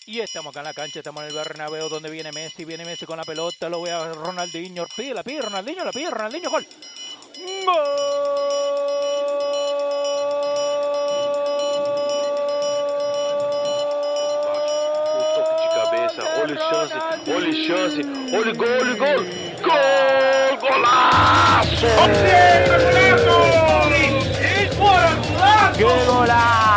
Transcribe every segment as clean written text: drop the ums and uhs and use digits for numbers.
Y estamos acá en la cancha, estamos en el Bernabéu donde viene Messi con la pelota, lo ve a Ronaldinho, la pide Ronaldinho, gol. O toque de cabeça, olha chance, olha gol! Gol! Golaço! ¡Qué golazo!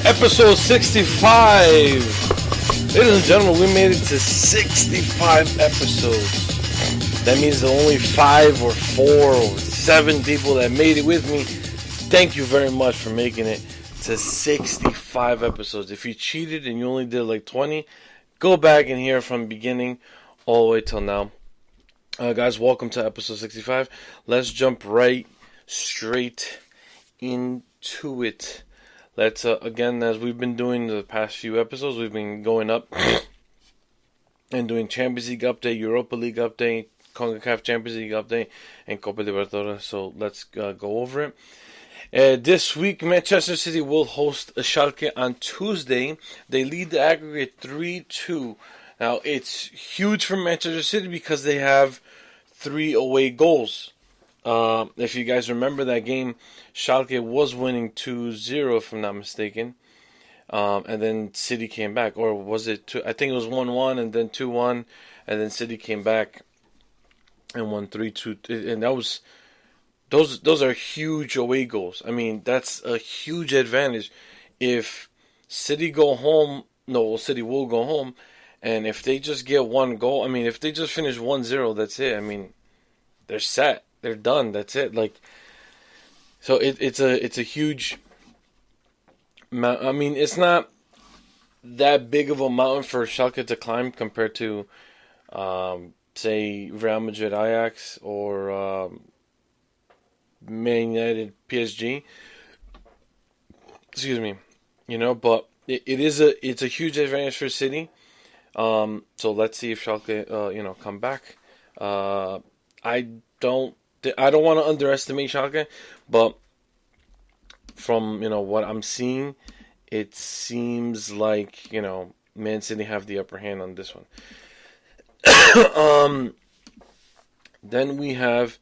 Episode 65. Ladies and gentlemen, we made it to 65 episodes. That means there are only 5 or 4 or 7 people that made it with me. Thank you very much for making it to 65 episodes. If you cheated and you only did like 20, go back and hear from the beginning all the way till now. Guys, welcome to episode 65. Let's jump right straight into it. Let's, again, as we've been doing the past few episodes, we've been going up and doing Champions League update, Europa League update, CONCACAF Champions League update, and Copa Libertadores. So let's go over it. This week, Manchester City will host Schalke on Tuesday. They lead the aggregate 3-2. Now, it's huge for Manchester City because they have 3 away goals. If you guys remember that game, Schalke was winning 2-0, if I'm not mistaken. And then City came back. Or was it 2? I think it was 1-1 and then 2-1. And then City came back and won 3-2. And that was... Those are huge away goals. I mean, that's a huge advantage. If City will go home. And if they just get one goal, I mean, if they just finish 1-0, that's it. I mean, they're set. They're done. That's it. So it's a huge. I mean, it's not that big of a mountain for Schalke to climb compared to, say, Real Madrid, Ajax, or Man United, PSG. Excuse me. But it's a huge advantage for City. So let's see if Schalke, come back. I don't want to underestimate Schalke, but from what I'm seeing, it seems like Man City have the upper hand on this one. Then we have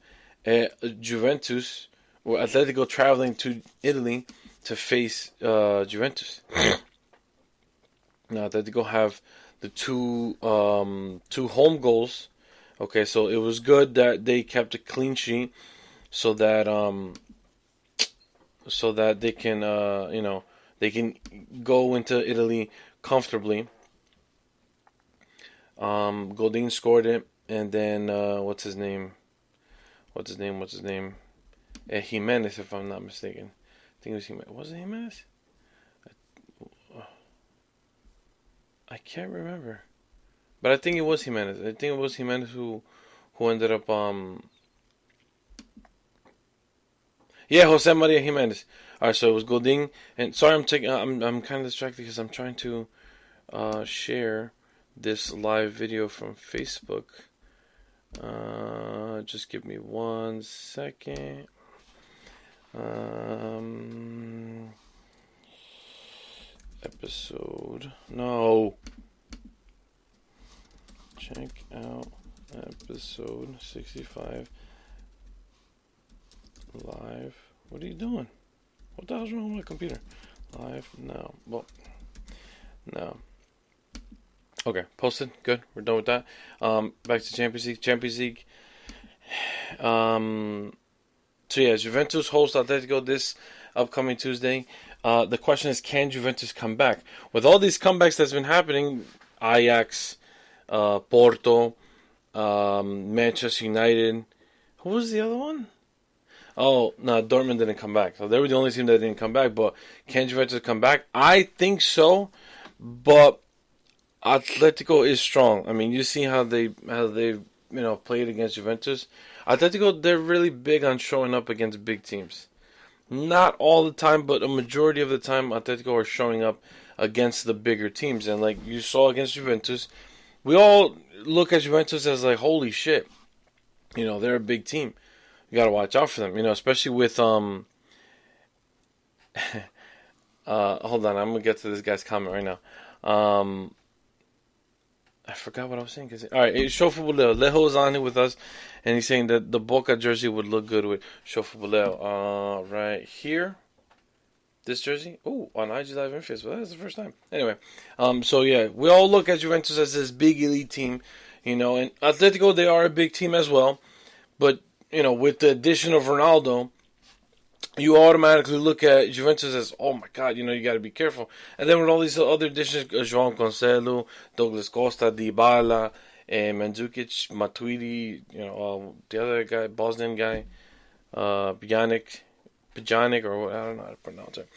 Juventus or Atletico traveling to Italy to face Juventus. Now Atletico have the two home goals. Okay, so it was good that they kept a clean sheet, so that they can they can go into Italy comfortably. Godin scored it, and then what's his name? Jimenez, if I'm not mistaken. I think it was Jimenez. Was it Jimenez? I can't remember. But I think it was Jimenez. I think it was Jimenez who ended up Jose Maria Jimenez. Alright, so it was Godin, and sorry I'm kind of distracted because I'm trying to share this live video from Facebook. Just give me 1 second. Episode. No. Check out episode 65 live. What are you doing? What the hell's wrong with my computer? Live? No. Well, no. Okay, posted. Good. We're done with that. Back to Champions League. So yeah, Juventus host Atletico this upcoming Tuesday. The question is, can Juventus come back? With all these comebacks that's been happening, Ajax, Porto, Manchester United. Who was the other one? Oh, no, Dortmund didn't come back. So they were the only team that didn't come back. But can Juventus come back? I think so. But Atletico is strong. I mean, you see how they played against Juventus. Atletico, they're really big on showing up against big teams. Not all the time, but a majority of the time, Atletico are showing up against the bigger teams. And like you saw against Juventus, we all look at Juventus as like, holy shit, they're a big team. You gotta watch out for them, especially with hold on, I'm gonna get to this guy's comment right now. I forgot what I was saying. All right, Shofu Lejo's on here with us, and he's saying that the Boca jersey would look good with Shofu Lejo. Right here, this jersey. Oh, on IG Live Interface. Well, that's the first time. Anyway, so yeah, we all look at Juventus as this big elite team, and Atletico, they are a big team as well, but with the addition of Ronaldo, you automatically look at Juventus as, oh my God, you got to be careful. And then with all these other additions, João Cancelo, Douglas Costa, Dybala, Mandzukic, Matuidi, the other guy, Bosnian guy, Pjanic, or I don't know how to pronounce it.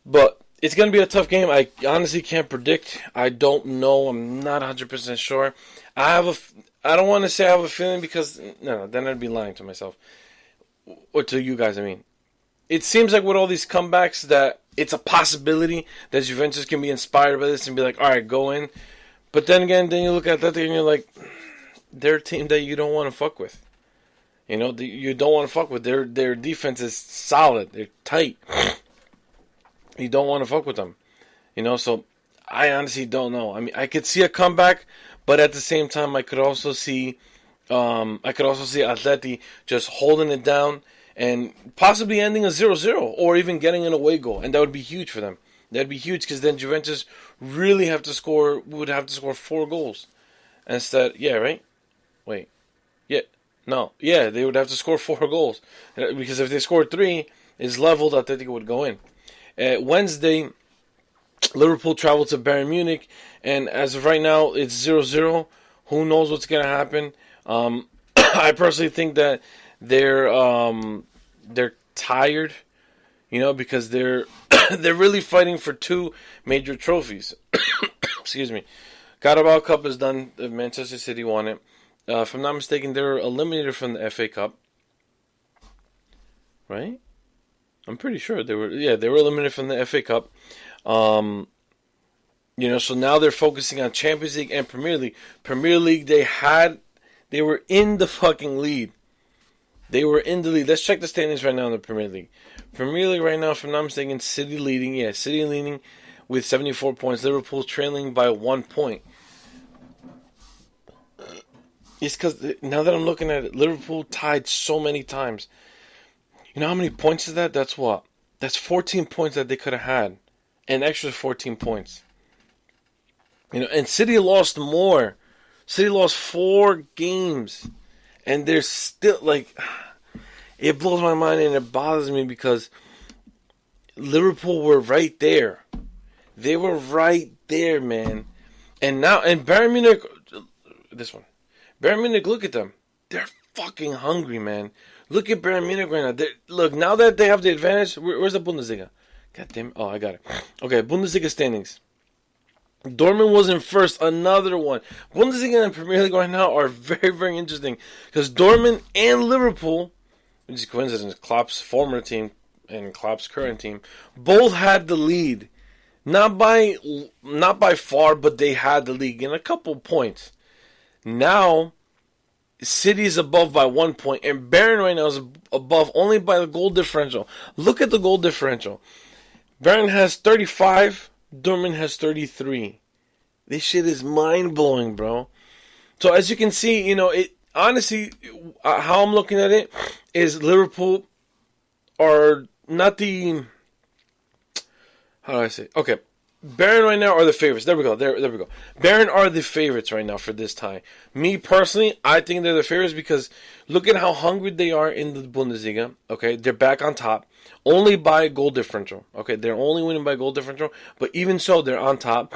But it's going to be a tough game. I honestly can't predict. I don't know. I'm not 100% sure. I don't want to say I have a feeling because, no, then I'd be lying to myself. Or to you guys, I mean. It seems like with all these comebacks that it's a possibility that Juventus can be inspired by this and be like, all right, go in. But then again, you look at that thing and you're like, they're a team that you don't want to fuck with. You don't want to fuck with. Their defense is solid. They're tight. You don't want to fuck with them. So I honestly don't know. I mean, I could see a comeback, but at the same time, I could also see Atleti just holding it down and possibly ending a 0-0 or even getting an away goal. And that would be huge for them. That would be huge because then Juventus would have to score 4 goals. Instead, yeah, right? Wait. Yeah. No. Yeah, they would have to score 4 goals. Because if they scored 3, it's leveled, Atletico would go in. Wednesday, Liverpool traveled to Bayern Munich. And as of right now, it's 0-0. Who knows what's going to happen? I personally think that they're tired, because they're really fighting for 2 major trophies. Excuse me. Carabao Cup is done. Manchester City won it. If I'm not mistaken, they were eliminated from the FA Cup. Right? I'm pretty sure they were. Yeah, they were eliminated from the FA Cup. So now they're focusing on Champions League and Premier League. Premier League, they were in the fucking lead. They were in the lead. Let's check the standings right now in the Premier League. Premier League right now, if I'm not mistaken, City leading. Yeah, City leading with 74 points. Liverpool trailing by 1 point. It's because now that I'm looking at it, Liverpool tied so many times. You know how many points is that? That's what? That's 14 points that they could have had. An extra 14 points. And City lost more. City lost 4 games. And they're still, it blows my mind and it bothers me because Liverpool were right there. They were right there, man. And Bayern Munich, this one. Bayern Munich, look at them. They're fucking hungry, man. Look at Bayern Munich right now. Look, now that they have the advantage, where's the Bundesliga? God damn it. Oh, I got it. Okay, Bundesliga standings. Dortmund was in first, another one. Bundesliga and Premier League right now are very, very interesting because Dortmund and Liverpool, which is coincidence, Klopp's former team and Klopp's current team, both had the lead. Not by far, but they had the lead in a couple points. Now, City is above by 1 point, and Bayern right now is above only by the goal differential. Look at the goal differential. Bayern has 35. Dortmund has 33. This shit is mind-blowing, bro. So as you can see, it honestly, how I'm looking at it is Liverpool are not the... How do I say? Okay. Bayern right now are the favorites. There we go. There we go. Bayern are the favorites right now for this tie. Me personally, I think they're the favorites because look at how hungry they are in the Bundesliga. Okay, they're back on top. Only by goal differential. Okay, they're only winning by goal differential. But even so, they're on top.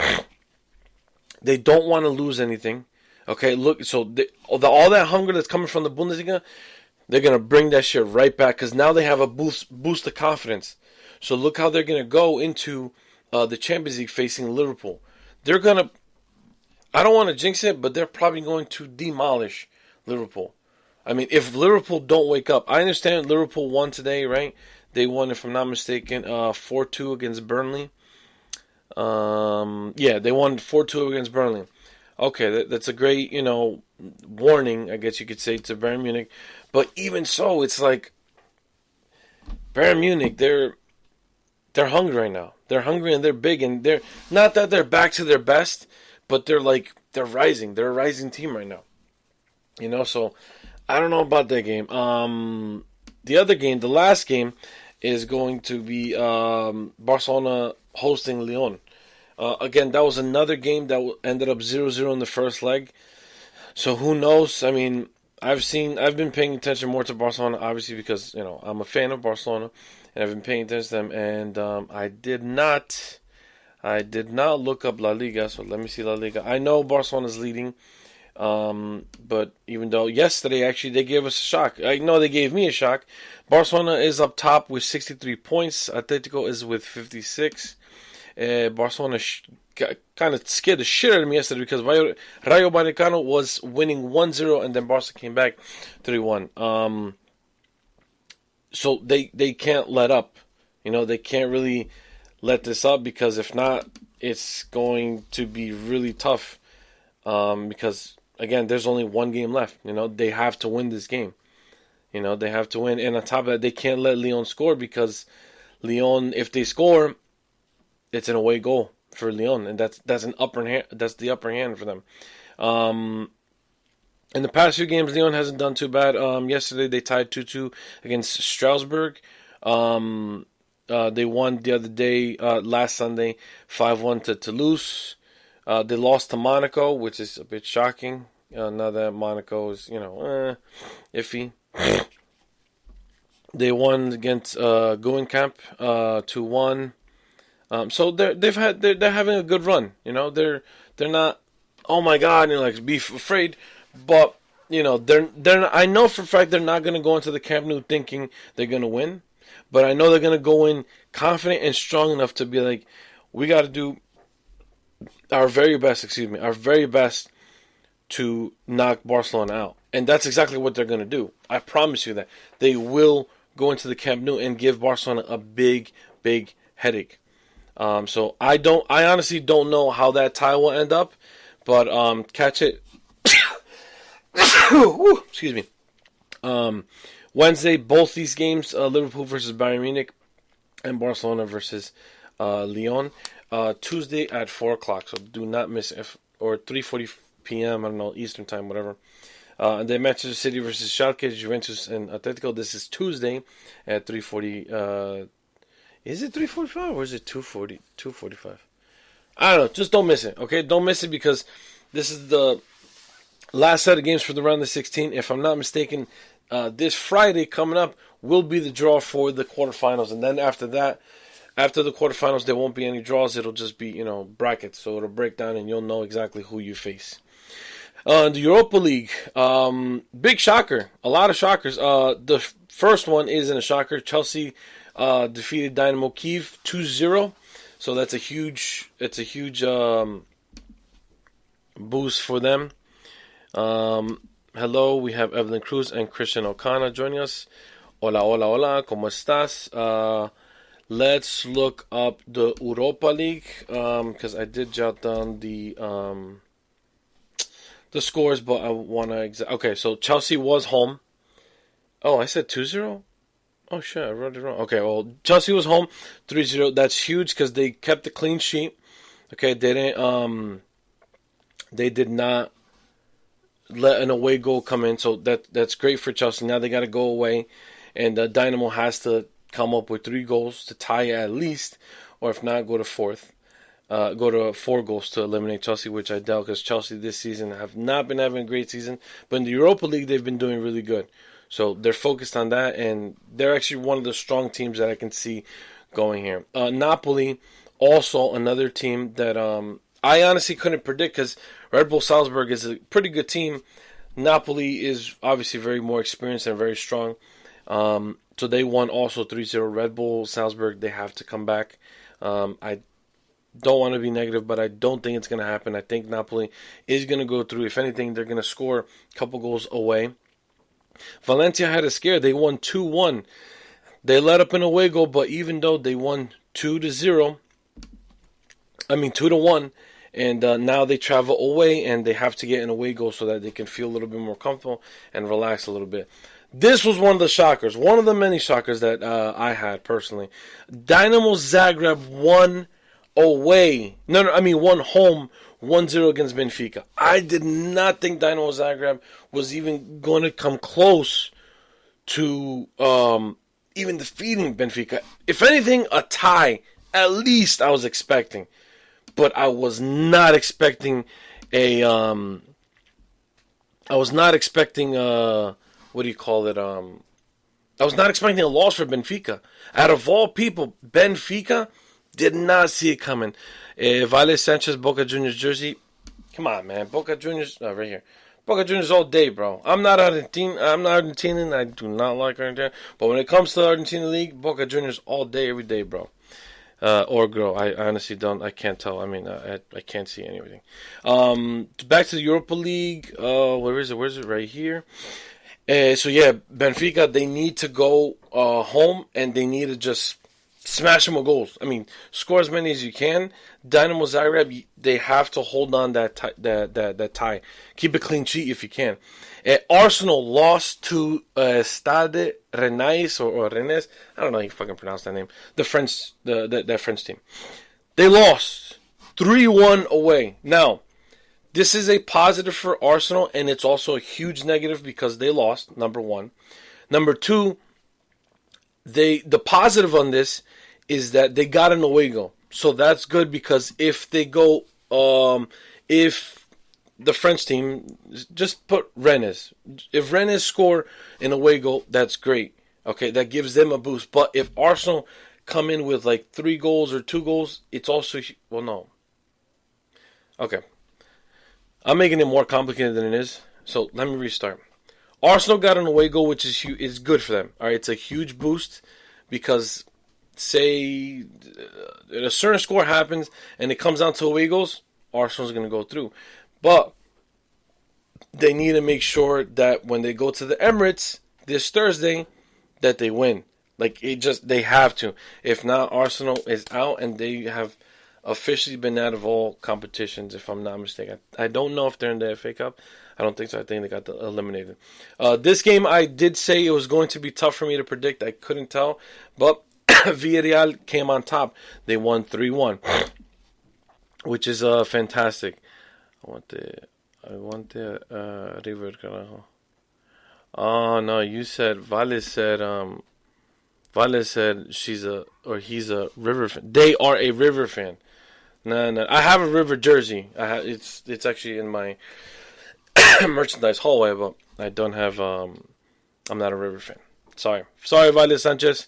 They don't want to lose anything. Okay, look. So all that hunger that's coming from the Bundesliga, they're going to bring that shit right back. Because now they have a boost of confidence. So look how they're going to go into the Champions League facing Liverpool. They're going to... I don't want to jinx it, but they're probably going to demolish Liverpool. I mean, if Liverpool don't wake up... I understand Liverpool won today, right? They won, if I'm not mistaken, 4-2 against Burnley. Yeah, they won 4-2 against Burnley. Okay, that's a great, warning, I guess you could say, to Bayern Munich. But even so, it's like Bayern Munich, they're hungry right now. They're hungry and they're big, and they're not that they're back to their best, but they're rising. They're a rising team right now. So I don't know about that game. The other game, the last game, is going to be Barcelona hosting Lyon. Again, that was another game that ended up 0-0 in the first leg. So who knows? I mean, I've been paying attention more to Barcelona, obviously, because I'm a fan of Barcelona, and I've been paying attention to them. And I did not look up La Liga. So let me see La Liga. I know Barcelona's leading, but even though yesterday actually they gave us a shock, I know they gave me a shock. Barcelona is up top with 63 points. Atletico is with 56. Barcelona kind of scared the shit out of me yesterday because Rayo Vallecano was winning 1-0 and then Barca came back 3-1. So they can't let up. They can't really let this up, because if not, it's going to be really tough. Because again, there's only one game left. They have to win this game. They have to win, and on top of that, they can't let Lyon score, because Lyon, if they score, it's an away goal for Lyon, and that's an upper hand. That's the upper hand for them. In the past few games, Lyon hasn't done too bad. Yesterday they tied 2-2 against Strasbourg. They won the other day, last Sunday, 5-1 to Toulouse. They lost to Monaco, which is a bit shocking. Now that Monaco is, iffy. They won against Guingamp 2-1. So they're having a good run. They're not, oh my god, be afraid, but they're not, I know for a fact they're not going to go into the Camp Nou thinking they're going to win, but I know they're going to go in confident and strong enough to be like, we got to do our very best to knock Barcelona out. And that's exactly what they're going to do. I promise you that. They will go into the Camp Nou and give Barcelona a big, big headache. So I honestly don't know how that tie will end up, but catch it. Excuse me. Wednesday, both these games, Liverpool versus Bayern Munich and Barcelona versus Lyon. Tuesday at 4 o'clock, so do not miss it. Or 3:40 p.m., I don't know, Eastern time, whatever. And then Manchester City versus Schalke, Juventus, and Atletico. This is Tuesday at 3:40. Is it 3:45 or is it 2:45? I don't know. Just don't miss it, okay? Don't miss it, because this is the last set of games for the round of 16. If I'm not mistaken, this Friday coming up will be the draw for the quarterfinals. And then after that, after the quarterfinals, there won't be any draws. It'll just be, brackets. So it'll break down and you'll know exactly who you face. The Europa League, big shocker. A lot of shockers. The first one isn't a shocker. Chelsea defeated Dynamo Kyiv 2-0. So that's a huge boost for them. Hello, we have Evelyn Cruz and Christian O'Connor joining us. Hola, hola, hola, ¿cómo estás? Let's look up the Europa League, because I did jot down the scores, but I want to... Okay, so Chelsea was home. Oh, I said 2-0? Oh, shit, I wrote it wrong. Okay, well, Chelsea was home 3-0. That's huge because they kept the clean sheet. Okay, they did not let an away goal come in, so that's great for Chelsea. Now they got to go away, and Dynamo has to come up with 3 goals to tie it at least, or if not, go to 4 goals to eliminate Chelsea, which I doubt, because Chelsea this season have not been having a great season. But in the Europa League, they've been doing really good. So they're focused on that, and they're actually one of the strong teams that I can see going here. Napoli, also another team that I honestly couldn't predict, because Red Bull Salzburg is a pretty good team. Napoli is obviously very more experienced and very strong. So they won also 3-0. Red Bull Salzburg, they have to come back. I don't want to be negative, but I don't think it's going to happen. I think Napoli is going to go through. If anything, they're going to score a couple goals away. Valencia had a scare. They won 2-1. They let up an away goal, but even though they won 2-1, And now they travel away, and they have to get an away goal so that they can feel a little bit more comfortable and relax a little bit. This was one of the shockers, one of the many shockers that I had personally. Dynamo Zagreb won away. Won home 1-0 against Benfica. I did not think Dynamo Zagreb was even going to come close to even defeating Benfica. If anything, a tie, at least I was expecting. But I was not expecting what do you call it? I was not expecting a loss for Benfica. Out of all people, Benfica did not see it coming. Vale Sanchez, Boca Juniors jersey. Come on, man. Boca Juniors, right here. Boca Juniors all day, bro. I'm not Argentinian. I do not like Argentina. But when it comes to the Argentina League, Boca Juniors all day, every day, bro. Or girl. I honestly don't. I can't tell. I mean, I can't see anything. Back to the Europa League. Where is it? Where is it? Right here. So yeah, Benfica, they need to go home, and they need to just smash them with goals. I mean, score as many as you can. Dynamo Zagreb, they have to hold on that tie. Keep a clean sheet if you can. Arsenal lost to Stade Rennais or Rennes. I don't know how you fucking pronounce that name. The French, that French team. They lost 3-1 away. Now, this is a positive for Arsenal, and it's also a huge negative because they lost, number one. Number two, the positive on this is that they got an away goal. So that's good because if they go, if the French team, just put Rennes. If Rennes score an away goal, that's great. Okay, that gives them a boost. But if Arsenal come in with like 3 goals or 2 goals, it's also, well, no. Okay. I'm making it more complicated than it is. So let me restart. Arsenal got an away goal, which is good for them. All right, it's a huge boost because, say, a certain score happens and it comes down to away goals, Arsenal's going to go through. But they need to make sure that when they go to the Emirates this Thursday, that they win. Like, they have to. If not, Arsenal is out, and they have officially been out of all competitions, if I'm not mistaken. I don't know if they're in the FA Cup. I don't think so. I think they got eliminated. This game, I did say it was going to be tough for me to predict. I couldn't tell. But Villarreal came on top. They won 3-1, which is fantastic. I want the River, carajo. Oh, no, Vale said he's a River fan. They are a River fan. No. I have a River jersey. It's actually in my merchandise hallway, but I don't have. I'm not a River fan. Sorry, Vale Sanchez.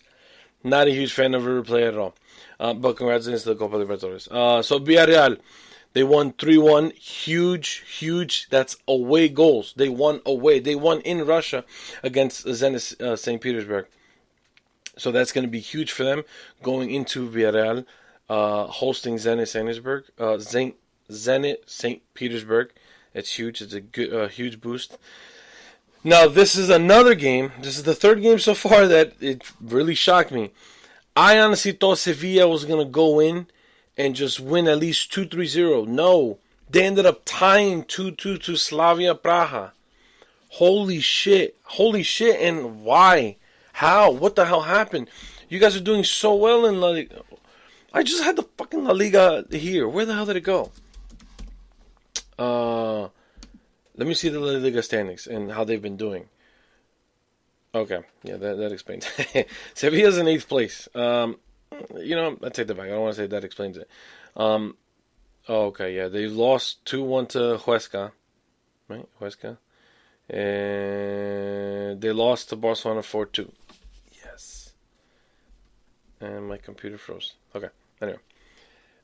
Not a huge fan of River play at all. But congratulations to the Copa Libertadores. So Villarreal, they won 3-1. Huge. That's away goals. They won away. They won in Russia against Zenit St. Petersburg. So that's going to be huge for them going into Villarreal, hosting Zenit St. Petersburg. It's huge. It's a good, huge boost. Now, this is another game. This is the third game so far that it really shocked me. I honestly thought Sevilla was going to go in and just win at least 2-3-0. No. They ended up tying 2-2 to Slavia Praha. Holy shit. And why? How? What the hell happened? You guys are doing so well in La Liga. I just had the fucking La Liga here. Where the hell did it go? Let me see the La Liga standings and how they've been doing. Okay. Yeah, that explains it. Sevilla's in 8th place. I take that back. I don't want to say that explains it. Okay, yeah. They lost 2-1 to Huesca. Right? Huesca. And they lost to Barcelona 4-2. Yes. And my computer froze. Okay. Anyway.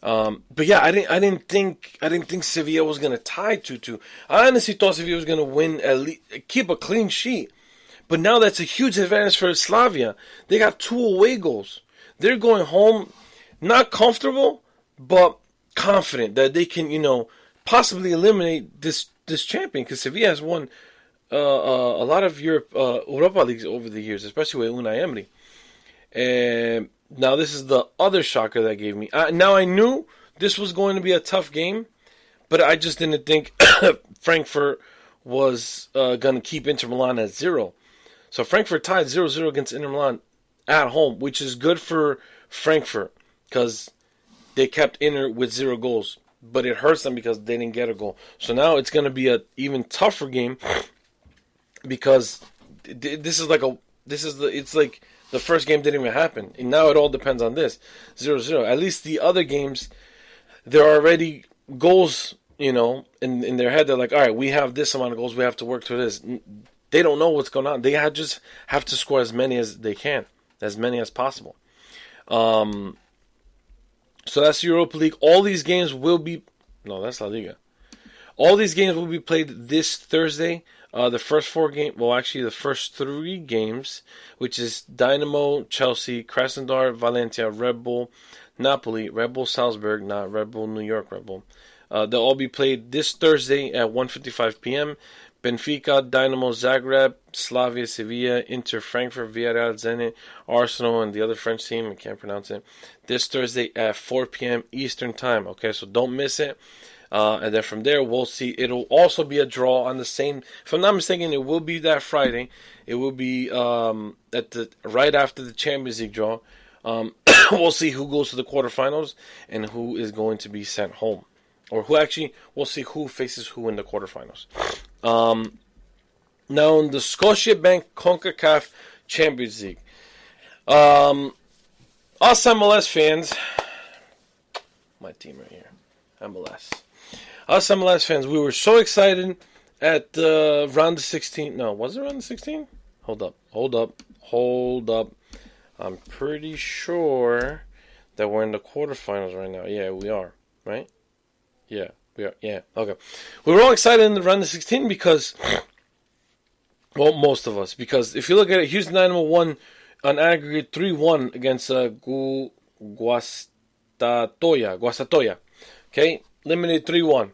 But yeah, I didn't think Sevilla was gonna tie 2-2. I honestly thought Sevilla was gonna win, at least keep a clean sheet. But now that's a huge advantage for Slavia. They got 2 away goals. They're going home, not comfortable, but confident that they can, possibly eliminate this champion, because Sevilla has won a lot of Europa leagues over the years, especially with Unai Emery. And now this is the other shocker that gave me. Now I knew this was going to be a tough game But I just didn't think Frankfurt was going to keep Inter Milan at 0. So Frankfurt tied 0-0 against Inter Milan at home, which is good for Frankfurt because they kept Inter with 0 goals. But it hurts them because they didn't get a goal. So now it's going to be an even tougher game because it's like the first game didn't even happen. And now it all depends on this 0-0. At least the other games, there are already goals, in their head. They're like, all right, we have this amount of goals. We have to work to this. They don't know what's going on. They just have to score as many as they can, as many as possible. So that's Europa League. All these games will be... No, that's La Liga. All these games will be played this Thursday. The first 4 games... Well, actually, the first 3 games, which is Dynamo, Chelsea, Krasnodar, Valencia, Red Bull, Napoli, Red Bull Salzburg, not Red Bull New York, Red Bull. They'll all be played this Thursday at 1:55 p.m. Benfica, Dynamo Zagreb, Slavia, Sevilla, Inter Frankfurt, Villarreal, Zenit, Arsenal, and the other French team, I can't pronounce it, this Thursday at 4 p.m. Eastern Time. Okay, so don't miss it. And then from there, we'll see. It'll also be a draw on the same, if I'm not mistaken, it will be that Friday. It will be right after the Champions League draw. We'll see who goes to the quarterfinals and who is going to be sent home. Or we'll see who faces who in the quarterfinals. Now in the Scotiabank CONCACAF Champions League, us MLS fans, my team right here, MLS. Us MLS fans, we were so excited at round of 16. No, was it round of 16? Hold up. I'm pretty sure that we're in the quarterfinals right now. Yeah, we are, right? Yeah, we are. Yeah, okay. We were all excited in the round of 16 because, well, most of us. Because if you look at it, Houston Dynamo won on aggregate 3-1 against Guastatoya. Okay, eliminated 3-1.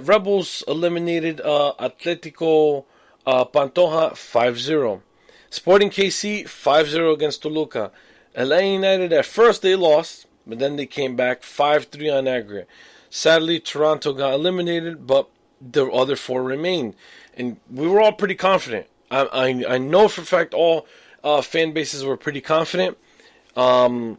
Rebels eliminated Atletico Pantoja 5-0. Sporting KC 5-0 against Toluca. Atlanta United at first they lost, but then they came back 5-3 on aggregate. Sadly, Toronto got eliminated, but the other 4 remained. And we were all pretty confident. I know for a fact all fan bases were pretty confident, going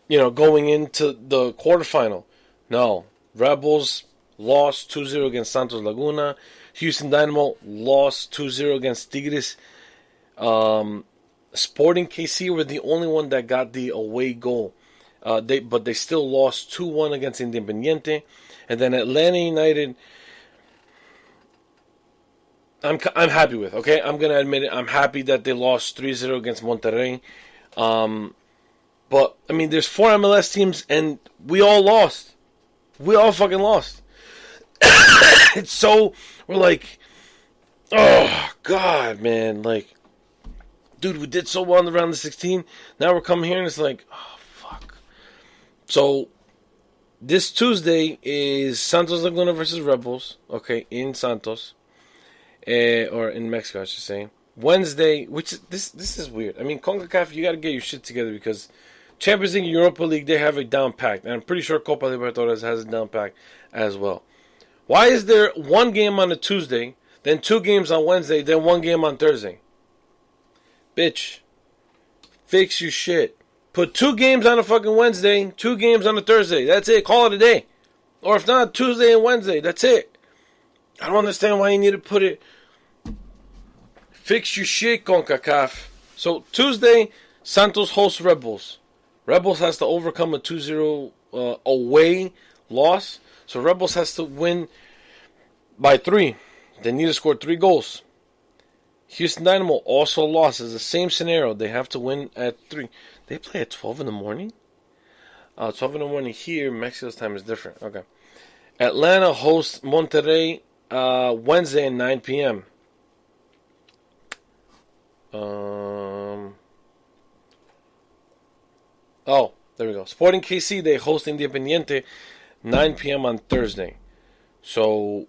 into the quarterfinal. No. Rebels lost 2-0 against Santos Laguna. Houston Dynamo lost 2-0 against Tigres. Sporting KC were the only one that got the away goal. But they still lost 2-1 against Independiente. And then Atlanta United, I'm happy with, okay? I'm going to admit it. I'm happy that they lost 3-0 against Monterrey. But, I mean, there's 4 MLS teams, and we all lost. We all fucking lost. It's so, we're like, oh, God, man. Like, dude, we did so well in the round of 16. Now we're coming here, and it's like, oh, fuck. So, this Tuesday is Santos Laguna versus Rebels, okay, in Santos. Or in Mexico, I should say. Wednesday, which this is weird. I mean, CONCACAF, you got to get your shit together because Champions League and Europa League, they have it down packed. And I'm pretty sure Copa Libertadores has it down packed as well. Why is there 1 game on a Tuesday, then 2 games on Wednesday, then 1 game on Thursday? Bitch, fix your shit. Put 2 games on a fucking Wednesday, 2 games on a Thursday. That's it. Call it a day. Or if not, Tuesday and Wednesday. That's it. I don't understand why you need to put it. Fix your shit, CONCACAF. So, Tuesday, Santos hosts Rebels. Rebels has to overcome a 2-0 away loss. So, Rebels has to win by 3. They need to score 3 goals. Houston Dynamo also lost. It's the same scenario. They have to win at 3. They play at 12 in the morning? 12 in the morning here. Mexico's time is different. Okay. Atlanta hosts Monterrey Wednesday at 9 p.m. Oh, there we go. Sporting KC, they host Independiente 9 p.m. on Thursday. So,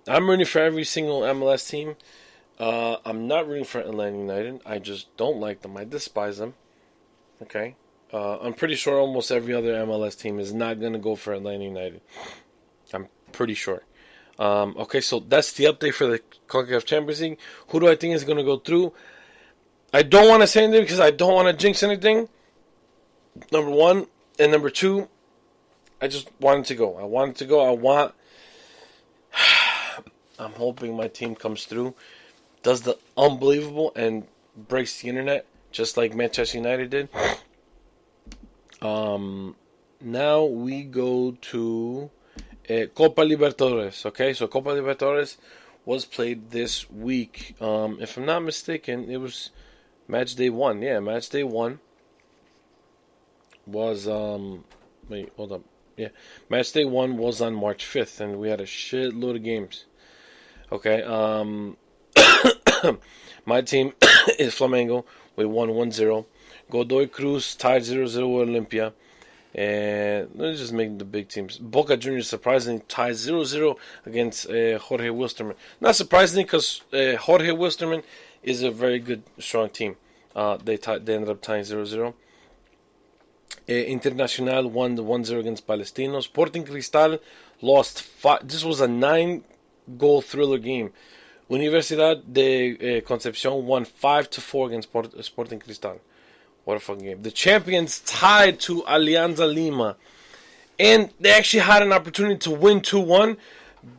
I'm rooting for every single MLS team. I'm not rooting for Atlanta United. I just don't like them. I despise them. Okay? I'm pretty sure almost every other MLS team is not going to go for Atlanta United. I'm pretty sure. Okay, so that's the update for the CONCACAF Champions League. Who do I think is going to go through? I don't want to say anything because I don't want to jinx anything. Number one. And number two, I just wanted to go. I'm hoping my team comes through, does the unbelievable, and breaks the internet, just like Manchester United did. Now we go to Copa Libertadores. Okay, so Copa Libertadores was played this week. If I'm not mistaken, it was match day 1. Yeah, match day 1 was wait, hold up. Yeah, match day 1 was on March 5th, and we had a shitload of games. Okay, my team is Flamengo. We won 1-0. Godoy Cruz tied 0-0 with Olimpia. And let's just make the big teams. Boca Juniors surprisingly tied 0-0 against Jorge Wilstermann. Not surprisingly, because Jorge Wilstermann is a very good, strong team. They ended up tying 0-0. Internacional won 1-0 against Palestino. Sporting Cristal lost 5. This was a 9-goal thriller game. Universidad de Concepción won 5-4 against Sporting Cristal. What a fucking game. The champions tied to Alianza Lima. And they actually had an opportunity to win 2-1.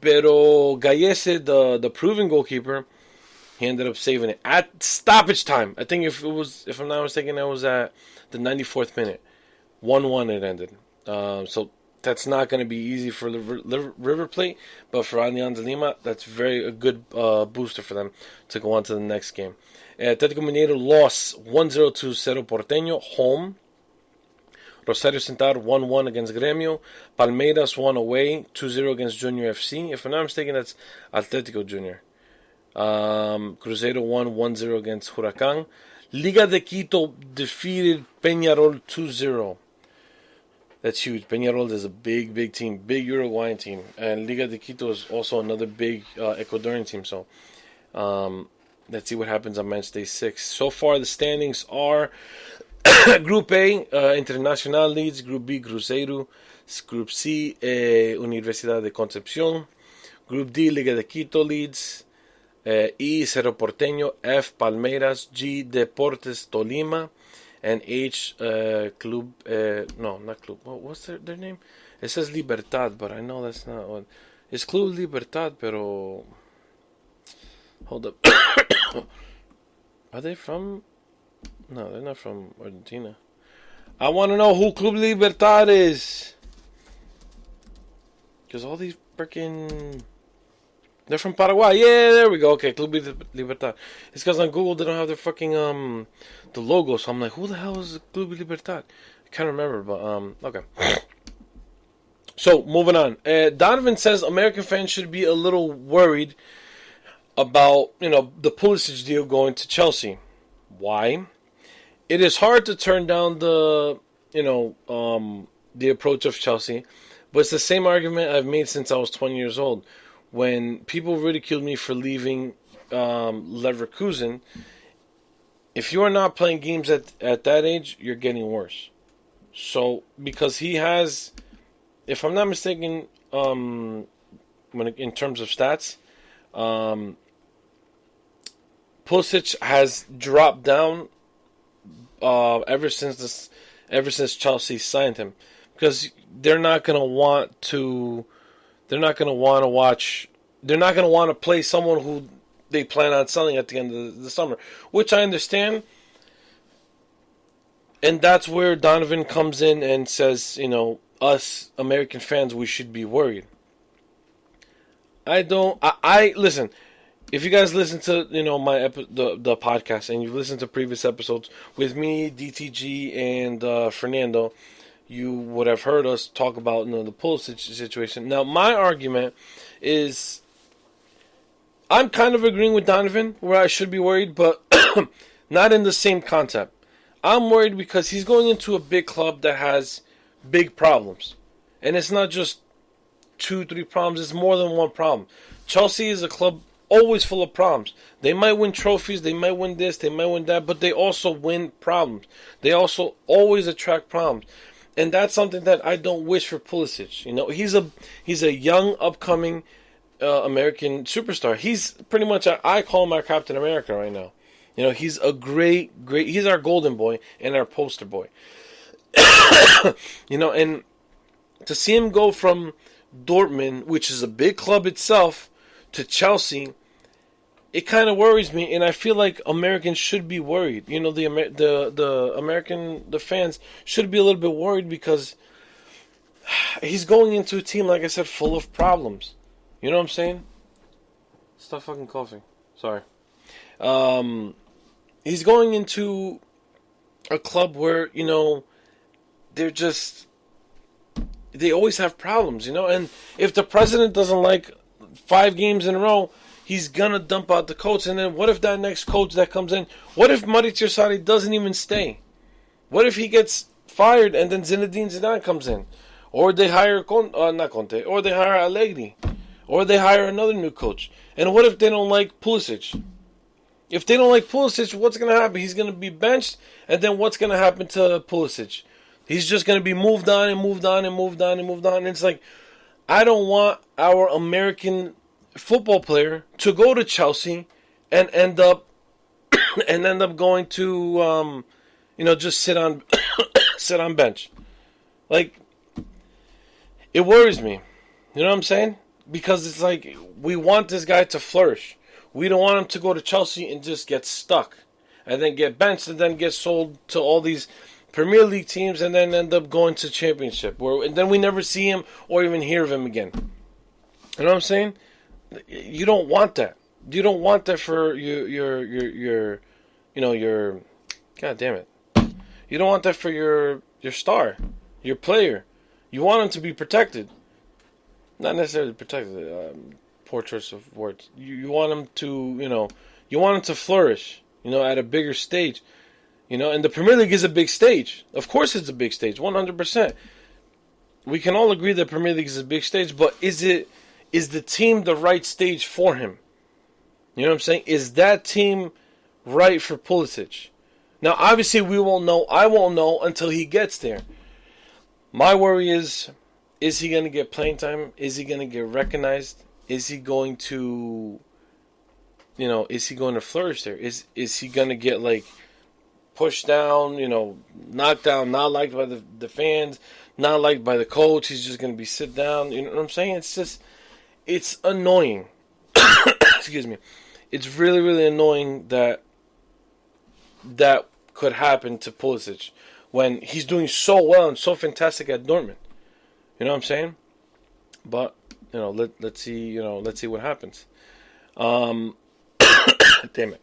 Pero Gallese, the proven goalkeeper, he ended up saving it at stoppage time. I think if I'm not mistaken, it was at the 94th minute. 1-1 it ended. So that's not going to be easy for River Plate. But for Alianza Lima, that's a good booster for them to go on to the next game. Atlético Mineiro lost 1-0 to Cerro Porteño, home. Rosario Central 1-1 against Gremio. Palmeiras won away 2-0 against Junior FC. If I'm not mistaken, that's Atlético Junior. Cruzeiro won 1-0 against Huracán. Liga de Quito defeated Peñarol 2-0. That's huge. Peñarol is a big, big team. Big Uruguayan team. And Liga de Quito is also another big Ecuadorian team. So, let's see what happens on match day 6. So far, the standings are Group A, Internacional leads. Group B, Cruzeiro. Group C, Universidad de Concepción. Group D, Liga de Quito leads. E, Cerro Porteño. F, Palmeiras. G, Deportes Tolima. And H, Club. No, not Club. What's their name? It says Libertad, but I know that's not what. It's Club Libertad, pero. Hold up. Are they from? No, they're not from Argentina. I want to know who Club Libertad is. Because all these freaking. They're from Paraguay. Yeah, there we go. Okay, Club Libertad. It's because on Google they don't have their fucking the logo. So I'm like, who the hell is Club Libertad? I can't remember, but okay. So moving on. Donovan says American fans should be a little worried about the Pulisic deal going to Chelsea. Why? It is hard to turn down the approach of Chelsea, but it's the same argument I've made since I was 20 years old. When people ridiculed me for leaving Leverkusen, if you are not playing games at that age, you're getting worse. So, because he has, if I'm not mistaken, in terms of stats, Pulisic has dropped down ever since Chelsea signed him, because they're not going to want to play someone who they plan on selling at the end of the summer, which I understand. And that's where Donovan comes in and says, us American fans, we should be worried. I listen. If you guys listen to the podcast and you've listened to previous episodes with me, DTG, and Fernando, you would have heard us talk about the Pulisic situation. Now, my argument is I'm kind of agreeing with Donovan where I should be worried, but not in the same concept. I'm worried because he's going into a big club that has big problems. And it's not just 2-3 problems, it's more than one problem. Chelsea is a club always full of problems. They might win trophies, they might win this, they might win that, but they also win problems. They also always attract problems. And that's something that I don't wish for Pulisic. You know, he's a young, upcoming American superstar. He's pretty much I call him our Captain America right now. You know, he's a great. He's our golden boy and our poster boy. You know, and to see him go from Dortmund, which is a big club itself, to Chelsea, it kind of worries me, and I feel like Americans should be worried. You know, the fans should be a little bit worried because he's going into a team, like I said, full of problems. You know what I'm saying? Stop fucking coughing. Sorry. He's going into a club where, you know, they always have problems, you know? And if the president doesn't like 5 games in a row, he's gonna dump out the coach. And then what if that next coach that comes in, what if Mauricio Sarri doesn't even stay? What if he gets fired and then Zinedine Zidane comes in? Or they hire not Conte, or they hire Allegri, or they hire another new coach. And what if they don't like Pulisic? If they don't like Pulisic, what's gonna happen? He's gonna be benched, and then what's gonna happen to Pulisic? He's just gonna be moved on and moved on and moved on and moved on. And it's like, I don't want our American football player to go to Chelsea and end up going to you know, just sit on sit on bench. Like, it worries me. You know what I'm saying? Because it's like, we want this guy to flourish. We don't want him to go to Chelsea and just get stuck and then get benched and then get sold to all these Premier League teams and then end up going to Championship, and then we never see him or even hear of him again. You know what I'm saying? You don't want that. You don't want that for your you know, your, God damn it. You don't want that for your star, your player. You want him to be protected. Not necessarily protected, poor choice of words. You want him to, you know, you want him to flourish, you know, at a bigger stage. You know, and the Premier League is a big stage. Of course it's a big stage, 100%. We can all agree that Premier League is a big stage, but is the team the right stage for him? You know what I'm saying? Is that team right for Pulisic? Now, obviously, we won't know. I won't know until he gets there. My worry is he going to get playing time? Is he going to get recognized? Is he going to, you know, is he going to flourish there? Is he going to get, like, pushed down, you know, knocked down, not liked by the fans, not liked by the coach? He's just going to be sit down. You know what I'm saying? It's just, it's annoying. Excuse me. It's really, really annoying that could happen to Pulisic when he's doing so well and so fantastic at Dortmund. You know what I'm saying? But, you know, let's see what happens. Damn it.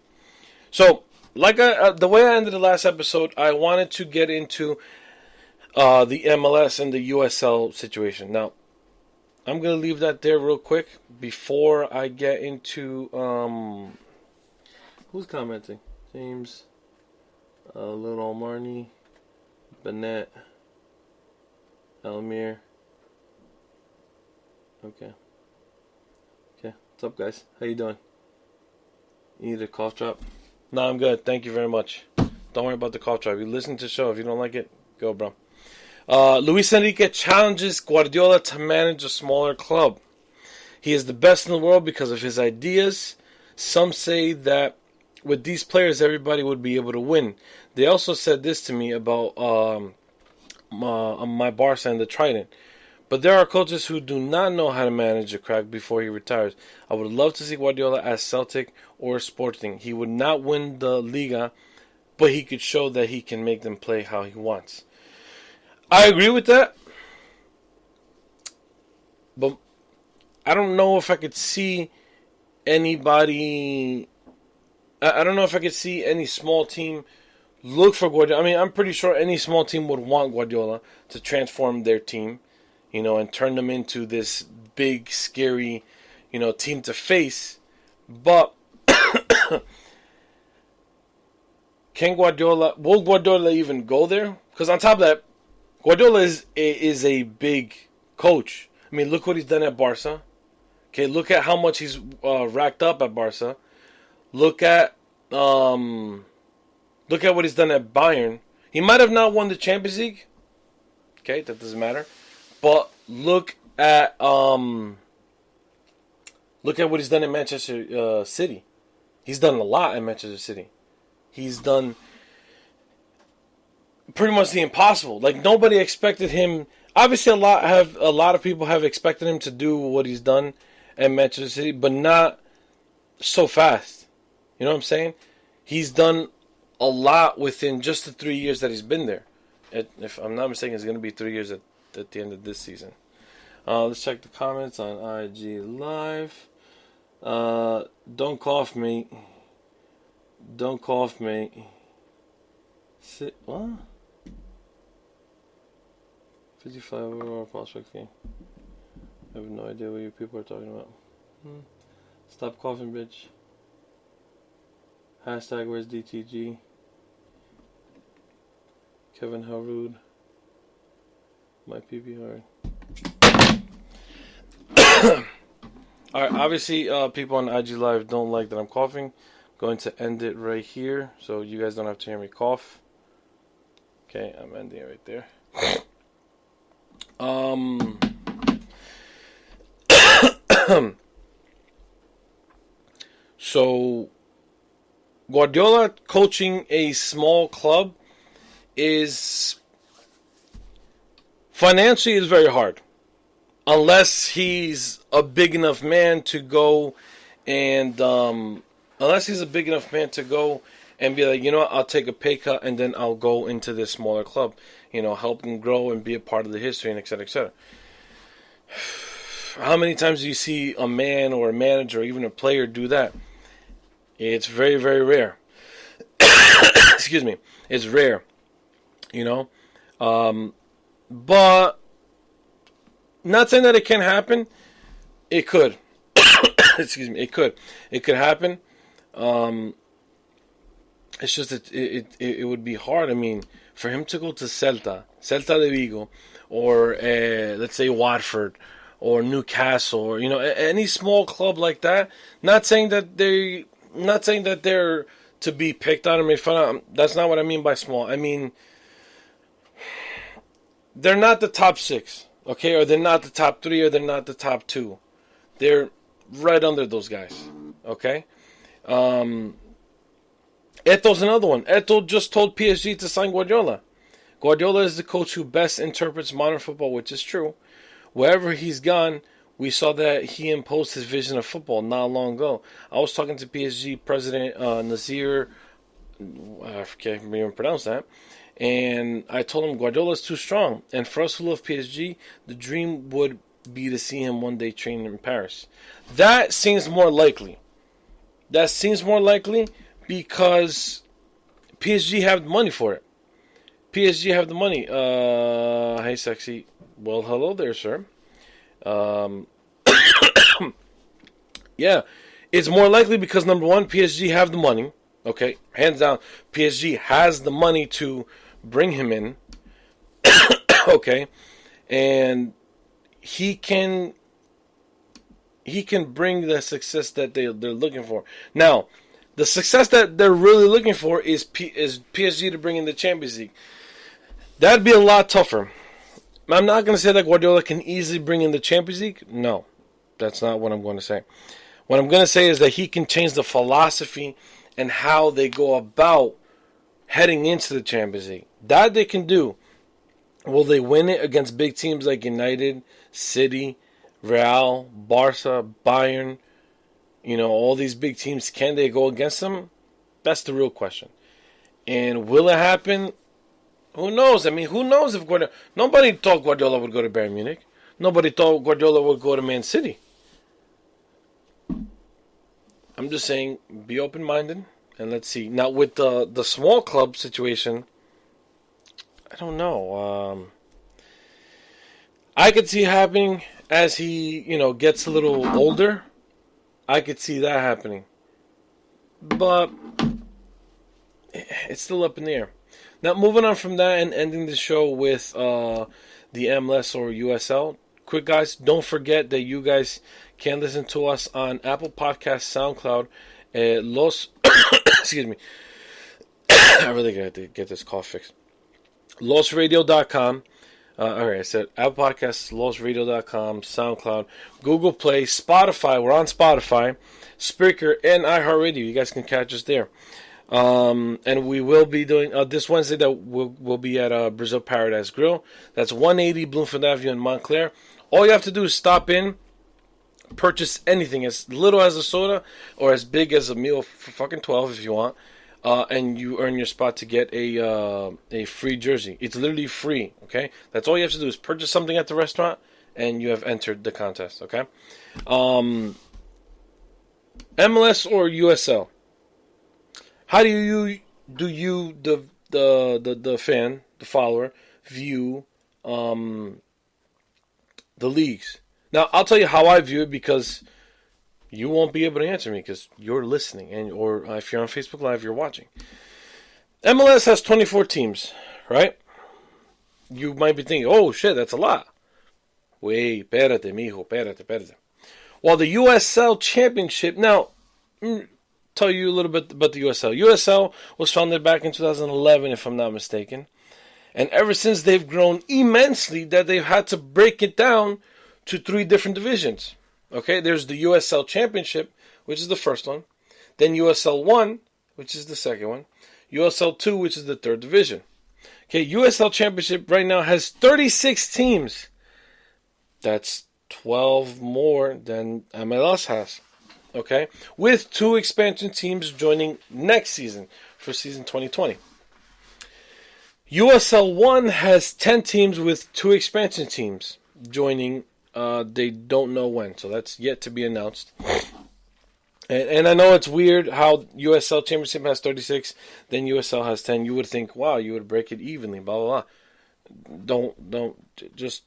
So, like the way I ended the last episode, I wanted to get into the MLS and the USL situation. Now, I'm going to leave that there real quick before I get into... who's commenting? James, Little Marnie, Bennett, Elmir. Okay. What's up, guys? How you doing? You need a cough drop? No, I'm good. Thank you very much. Don't worry about the cough drop. You listen to the show. If you don't like it, go, bro. Luis Enrique challenges Guardiola to manage a smaller club. He is the best in the world because of his ideas. Some say that with these players, everybody would be able to win. They also said this to me about my Barca and the Trident. But there are coaches who do not know how to manage a crack before he retires. I would love to see Guardiola at Celtic or Sporting. He would not win the Liga, but he could show that he can make them play how he wants. I agree with that. But I don't know if I could see anybody... I don't know if I could see any small team look for Guardiola. I mean, I'm pretty sure any small team would want Guardiola to transform their team, you know, and turn them into this big, scary, you know, team to face. But will Guardiola even go there? Because on top of that, Guardiola is a big coach. I mean, look what he's done at Barca. Okay, look at how much he's racked up at Barca. Look at what he's done at Bayern. He might have not won the Champions League. Okay, that doesn't matter. But look at what he's done in Manchester City. He's done a lot in Manchester City. He's done pretty much the impossible. Like, nobody expected him. Obviously, a lot of people have expected him to do what he's done at Manchester City, but not so fast. You know what I'm saying? He's done a lot within just the 3 years that he's been there. If I'm not mistaken, it's going to be 3 years at the end of this season. Let's check the comments on IG Live. Don't cough, mate. Don't cough, mate. What? 55 overall prospect game. I have no idea what you people are talking about. Stop coughing, bitch. Hashtag where's DTG? Kevin, how rude. My PP hard. Alright, obviously people on IG Live don't like that I'm coughing. I'm going to end it right here so you guys don't have to hear me cough. Okay, I'm ending it right there. So Guardiola coaching a small club is financially is very hard. Unless he's a big enough man to go and be like, you know what, I'll take a pay cut and then I'll go into this smaller club, you know, help them grow and be a part of the history and et cetera, et cetera. How many times do you see a man or a manager or even a player do that? It's very, very rare. Excuse me. It's rare, you know. But not saying that it can't happen. It could. Excuse me. It could. It could happen. It's just that it would be hard. I mean, for him to go to Celta de Vigo, or let's say Watford, or Newcastle, or any small club like that. Not saying that they're to be picked on or made fun of. That's not what I mean by small. I mean, they're not the top 6, okay, or they're not the top 3, or they're not the top 2. They're right under those guys, okay. Eto's another one. Eto just told PSG to sign Guardiola. Guardiola is the coach who best interprets modern football, which is true. Wherever he's gone, we saw that he imposed his vision of football not long ago. I was talking to PSG president Nazir, I can't even pronounce that, and I told him Guardiola is too strong. And for us who love PSG, the dream would be to see him one day train in Paris. That seems more likely. Because PSG have the money for it. PSG have the money. Hey, sexy. Well, hello there, sir. Yeah, it's more likely because, number one, PSG have the money. Okay, hands down, PSG has the money to bring him in. Okay, and he can bring the success that they're looking for. Now, the success that they're really looking for is PSG to bring in the Champions League. That'd be a lot tougher. I'm not going to say that Guardiola can easily bring in the Champions League. No, that's not what I'm going to say. What I'm going to say is that he can change the philosophy and how they go about heading into the Champions League. That they can do. Will they win it against big teams like United, City, Real, Barca, Bayern? All these big teams, can they go against them? That's the real question. And will it happen? Who knows? I mean, who knows if Guardiola... Nobody thought Guardiola would go to Bayern Munich. Nobody thought Guardiola would go to Man City. I'm just saying, be open-minded, and let's see. Now, with the small club situation, I don't know. I could see it happening as he, gets a little older. I could see that happening. But it's still up in the air. Now, moving on from that and ending the show with the MLS or USL. Quick, guys, don't forget that you guys can listen to us on Apple Podcasts, SoundCloud, excuse me. I really got to get this cough fixed. LosRadio.com. Alright, I said Apple Podcasts, LostRadio.com, SoundCloud, Google Play, Spotify. We're on Spotify, Spreaker, and iHeartRadio. You guys can catch us there. And we will be doing this Wednesday. That we'll be at Brazil Paradise Grill. That's 180 Bloomfield Avenue in Montclair. All you have to do is stop in, purchase anything as little as a soda or as big as a meal for fucking 12 if you want. And you earn your spot to get a free jersey. It's literally free, okay? That's all you have to do is purchase something at the restaurant, and you have entered the contest, okay? MLS or USL? How do you the fan, the follower, view the leagues? Now, I'll tell you how I view it because you won't be able to answer me because you're listening, or if you're on Facebook Live, you're watching. MLS has 24 teams, right? You might be thinking, oh shit, that's a lot. Wait, espérate, mijo, espérate. Well, the USL Championship, now, tell you a little bit about the USL. USL was founded back in 2011, if I'm not mistaken. And ever since, they've grown immensely that they've had to break it down to 3 different divisions. Okay, there's the USL Championship, which is the first one. Then USL 1, which is the second one. USL 2, which is the third division. Okay, USL Championship right now has 36 teams. That's 12 more than MLS has. Okay, with 2 expansion teams joining next season for season 2020. USL 1 has 10 teams with 2 expansion teams joining. They don't know when, so that's yet to be announced. And I know it's weird how USL Championship has 36, then USL has 10. You would think, wow, you would break it evenly, blah, blah, blah. Just...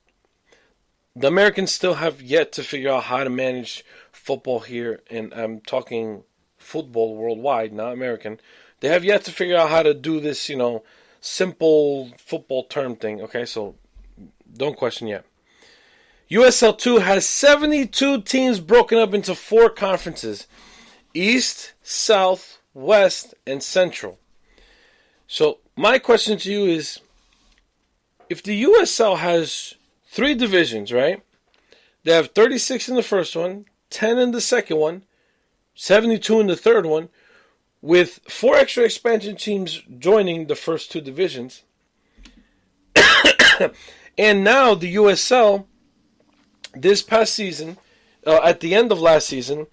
The Americans still have yet to figure out how to manage football here, and I'm talking football worldwide, not American. They have yet to figure out how to do this, simple football term thing, okay? So don't question yet. USL 2 has 72 teams broken up into 4 conferences. East, South, West, and Central. So my question to you is, if the USL has 3 divisions, right? They have 36 in the first one, 10 in the second one, 72 in the third one, with 4 extra expansion teams joining the first 2 divisions. And now the USL, this past season, at the end of last season,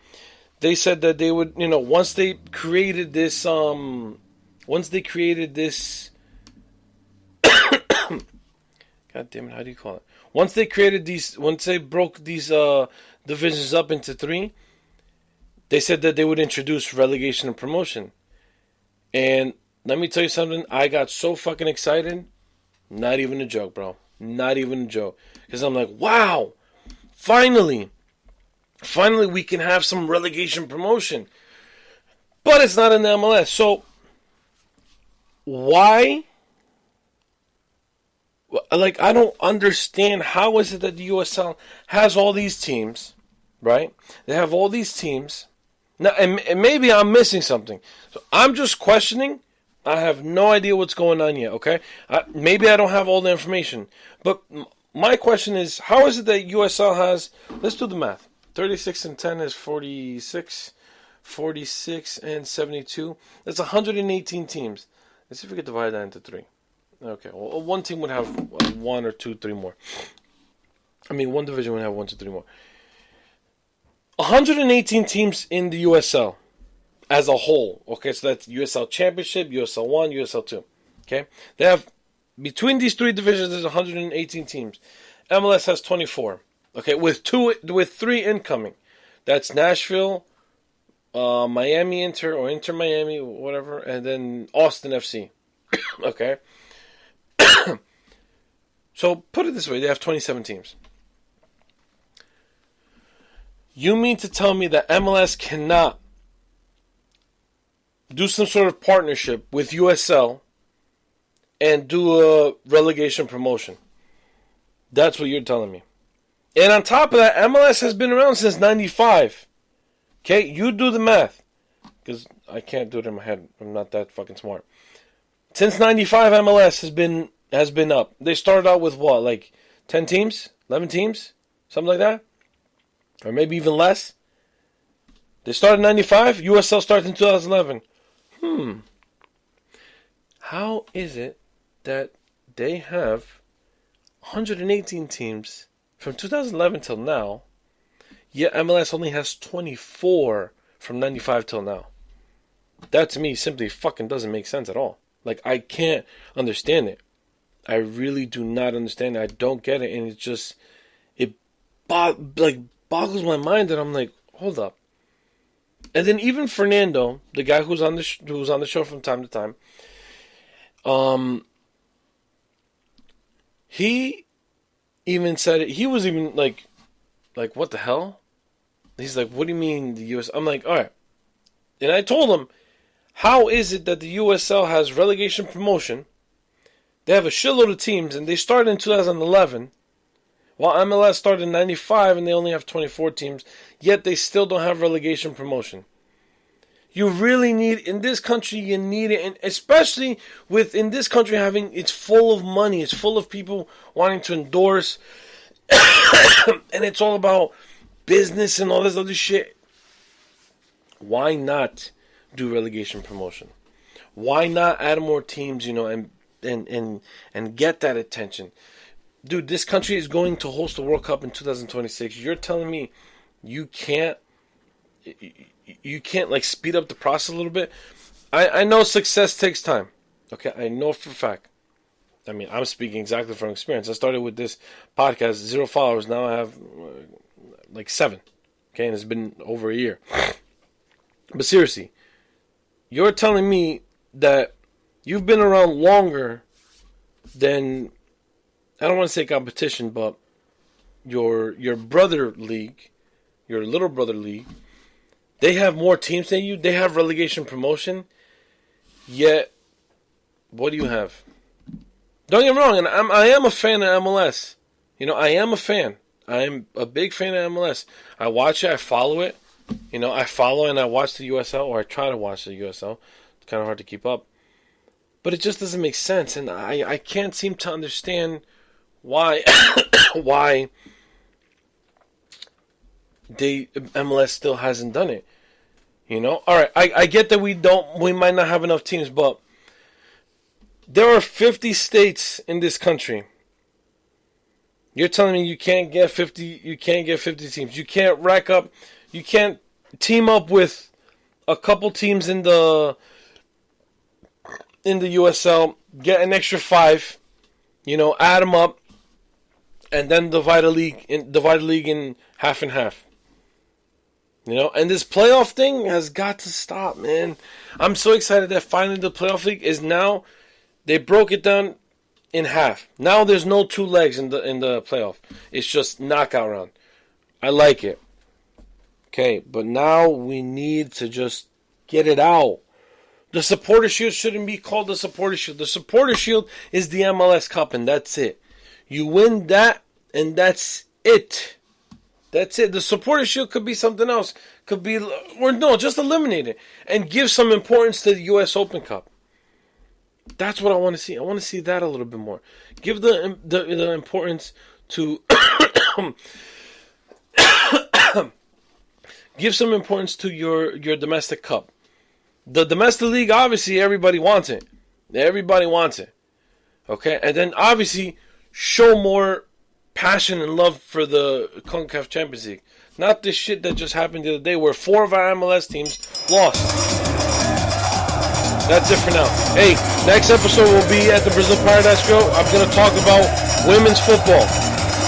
they said that they would, once they created this, God damn it, how do you call it? Once they broke these divisions up into 3, they said that they would introduce relegation and promotion. And let me tell you something, I got so fucking excited. Not even a joke, bro. Not even a joke. Because I'm like, wow, finally we can have some relegation promotion. But it's not in the MLS. So, why? I don't understand. How is it that the USL has all these teams, right? They have all these teams. Now, and maybe I'm missing something. So I'm just questioning. I have no idea what's going on yet, okay? Maybe I don't have all the information. But my question is, how is it that USL has... Let's do the math. 36 and 10 is 46. 46 and 72. That's 118 teams. Let's see if we can divide that into 3. Okay, well, one team would have 1 or 2, 3 more. One division would have 1 to 3 more. 118 teams in the USL as a whole. Okay, so that's USL Championship, USL 1, USL 2. Okay, they have, between these 3 divisions, there's 118 teams. MLS has 24. Okay, with 3 incoming. That's Nashville, Miami Inter, or Inter Miami, whatever, and then Austin FC. Okay. So put it this way, they have 27 teams. You mean to tell me that MLS cannot do some sort of partnership with USL and do a relegation promotion? That's what you're telling me. And on top of that, MLS has been around since 95. Okay, you do the math. Because I can't do it in my head. I'm not that fucking smart. Since 95, MLS has been has been up. They started out with what, like 10 teams, 11 teams, something like that, or maybe even less. They started in 95. USL started in 2011. How is it that they have 118 teams from 2011 till now, yet MLS only has 24 from 95 till now? That to me simply fucking doesn't make sense at all. Like, I can't understand it. I really do not understand it. I don't get it, and it just boggles my mind that I'm like, hold up. And then even Fernando, the guy who's on the show from time to time, he even said it. He was even like, what the hell? He's like, what do you mean the US? I'm like, all right. And I told him, how is it that the USL has relegation promotion? They have a shitload of teams, and they started in 2011, while MLS started in 95, and they only have 24 teams, yet they still don't have relegation promotion. You really need, in this country, you need it, and especially in this country it's full of money, it's full of people wanting to endorse, and it's all about business and all this other shit. Why not do relegation promotion? Why not add more teams, and get that attention? Dude, this country is going to host the World Cup in 2026. You're telling me you can't like speed up the process a little bit? I know success takes time. Okay, I know for a fact. I mean, I'm speaking exactly from experience. I started with this podcast, 0 followers. Now I have like 7. Okay, and it's been over a year. But seriously, you're telling me that you've been around longer than, I don't want to say competition, but your brother league, your little brother league, they have more teams than you. They have relegation promotion. Yet, what do you have? Don't get me wrong, and I am a fan of MLS. I am a fan. I am a big fan of MLS. I watch it. I follow it. I follow and I watch the USL, or I try to watch the USL. It's kind of hard to keep up. But it just doesn't make sense, and I can't seem to understand why MLS still hasn't done it. All right, I get that we might not have enough teams, but there are 50 states in this country. You're telling me you can't get 50 teams. You can't team up with a couple teams in the USL, get an extra 5, add them up, and then divide the league in half and half. And this playoff thing has got to stop, man. I'm so excited that finally the playoff league is now, they broke it down in half. Now there's no 2 legs in the playoff. It's just knockout round. I like it. Okay, but now we need to just get it out. The Supporter Shield shouldn't be called the Supporter Shield. The Supporter Shield is the MLS Cup, and that's it. You win that, and that's it. That's it. The Supporter Shield could be something else. Just eliminate it. And give some importance to the US Open Cup. That's what I want to see. I want to see that a little bit more. Give the importance to... Give some importance to your domestic cup. The domestic league, obviously, everybody wants it. Everybody wants it. Okay? And then, obviously, show more passion and love for the CONCACAF Champions League. Not this shit that just happened the other day where 4 of our MLS teams lost. That's it for now. Hey, next episode will be at the Brazil Paradise Grill. I'm going to talk about women's football.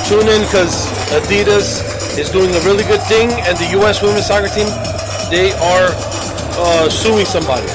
Tune in because Adidas is doing a really good thing, and the U.S. women's soccer team, they are suing somebody.